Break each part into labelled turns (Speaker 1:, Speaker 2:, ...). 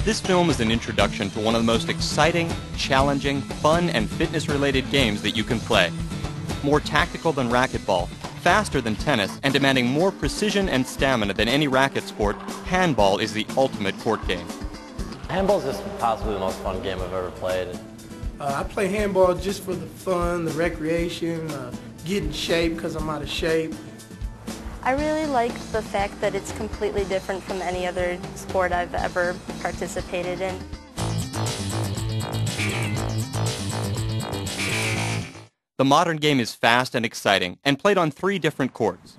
Speaker 1: This film is an introduction to one of the most exciting, challenging, fun, and fitness-related games that you can play. More tactical than racquetball, faster than tennis, and demanding more precision and stamina than any racket sport, handball is the ultimate court game.
Speaker 2: Handball is just possibly the most fun game I've ever played.
Speaker 3: I play handball just for the fun, the recreation, get in shape because I'm out of shape.
Speaker 4: I really like the fact that it's completely different from any other sport I've ever participated in.
Speaker 1: The modern game is fast and exciting and played on 3 different courts.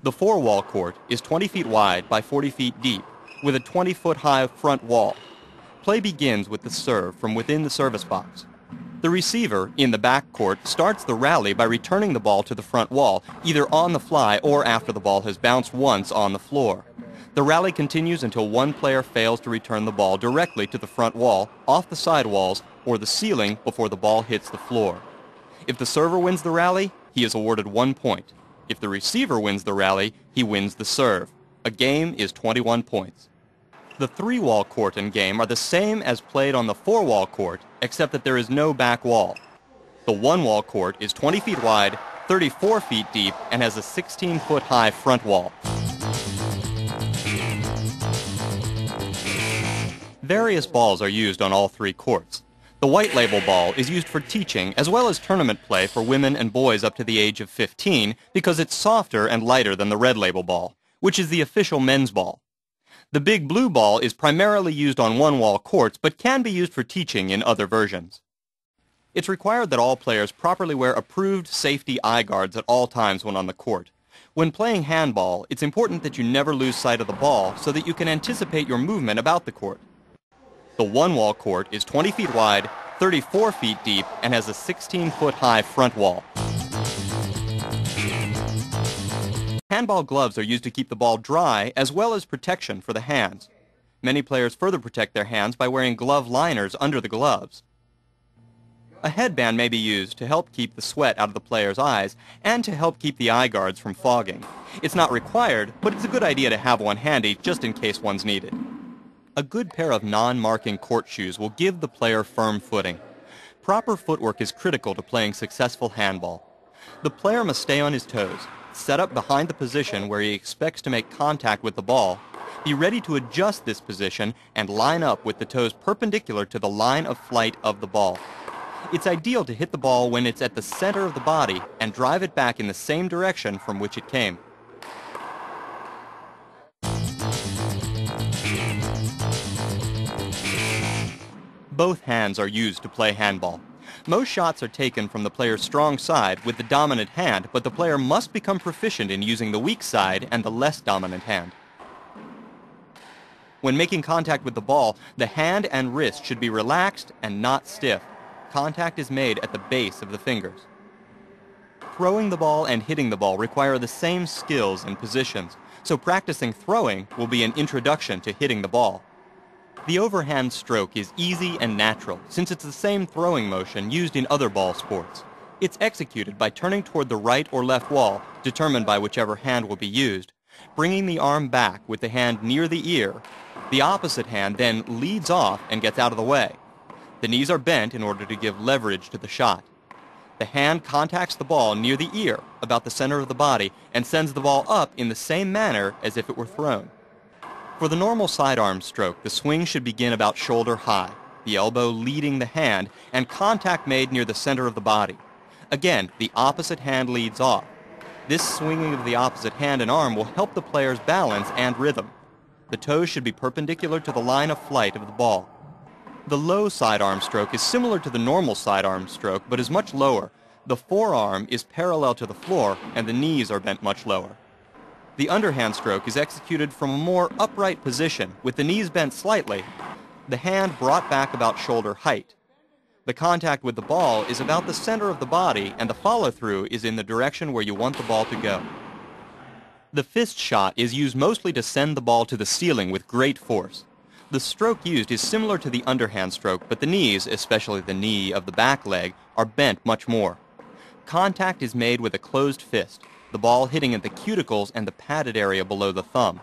Speaker 1: The 4-wall court is 20 feet wide by 40 feet deep with a 20-foot-high front wall. Play begins with the serve from within the service box. The receiver, in the back court, starts the rally by returning the ball to the front wall, either on the fly or after the ball has bounced once on the floor. The rally continues until one player fails to return the ball directly to the front wall, off the side walls, or the ceiling before the ball hits the floor. If the server wins the rally, he is awarded 1 point. If the receiver wins the rally, he wins the serve. A game is 21 points. The 3-wall court and game are the same as played on the 4-wall court, except that there is no back wall. The 1-wall court is 20 feet wide, 34 feet deep, and has a 16-foot-high front wall. Various balls are used on all 3 courts. The white label ball is used for teaching as well as tournament play for women and boys up to the age of 15 because it's softer and lighter than the red label ball, which is the official men's ball. The big blue ball is primarily used on 1-wall courts but can be used for teaching in other versions. It's required that all players properly wear approved safety eye guards at all times when on the court. When playing handball, it's important that you never lose sight of the ball so that you can anticipate your movement about the court. The 1-wall court is 20 feet wide, 34 feet deep, and has a 16-foot-high front wall. Handball gloves are used to keep the ball dry as well as protection for the hands. Many players further protect their hands by wearing glove liners under the gloves. A headband may be used to help keep the sweat out of the player's eyes and to help keep the eye guards from fogging. It's not required, but it's a good idea to have one handy just in case one's needed. A good pair of non-marking court shoes will give the player firm footing. Proper footwork is critical to playing successful handball. The player must stay on his toes, set up behind the position where he expects to make contact with the ball, be ready to adjust this position, and line up with the toes perpendicular to the line of flight of the ball. It's ideal to hit the ball when it's at the center of the body and drive it back in the same direction from which it came. Both hands are used to play handball. Most shots are taken from the player's strong side with the dominant hand, but the player must become proficient in using the weak side and the less dominant hand. When making contact with the ball, the hand and wrist should be relaxed and not stiff. Contact is made at the base of the fingers. Throwing the ball and hitting the ball require the same skills and positions, so practicing throwing will be an introduction to hitting the ball. The overhand stroke is easy and natural, since it's the same throwing motion used in other ball sports. It's executed by turning toward the right or left wall, determined by whichever hand will be used, bringing the arm back with the hand near the ear. The opposite hand then leads off and gets out of the way. The knees are bent in order to give leverage to the shot. The hand contacts the ball near the ear, about the center of the body, and sends the ball up in the same manner as if it were thrown. For the normal sidearm stroke, the swing should begin about shoulder high, the elbow leading the hand, and contact made near the center of the body. Again, the opposite hand leads off. This swinging of the opposite hand and arm will help the player's balance and rhythm. The toes should be perpendicular to the line of flight of the ball. The low sidearm stroke is similar to the normal sidearm stroke, but is much lower. The forearm is parallel to the floor, and the knees are bent much lower. The underhand stroke is executed from a more upright position, with the knees bent slightly, the hand brought back about shoulder height. The contact with the ball is about the center of the body, and the follow-through is in the direction where you want the ball to go. The fist shot is used mostly to send the ball to the ceiling with great force. The stroke used is similar to the underhand stroke, but the knees, especially the knee of the back leg, are bent much more. Contact is made with a closed fist, the ball hitting at the cuticles and the padded area below the thumb.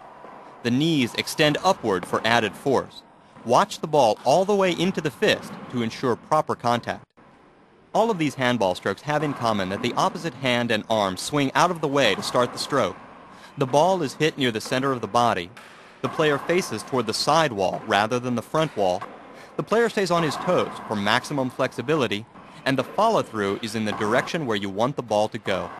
Speaker 1: The knees extend upward for added force. Watch the ball all the way into the fist to ensure proper contact. All of these handball strokes have in common that the opposite hand and arm swing out of the way to start the stroke. The ball is hit near the center of the body. The player faces toward the side wall rather than the front wall. The player stays on his toes for maximum flexibility, and the follow-through is in the direction where you want the ball to go.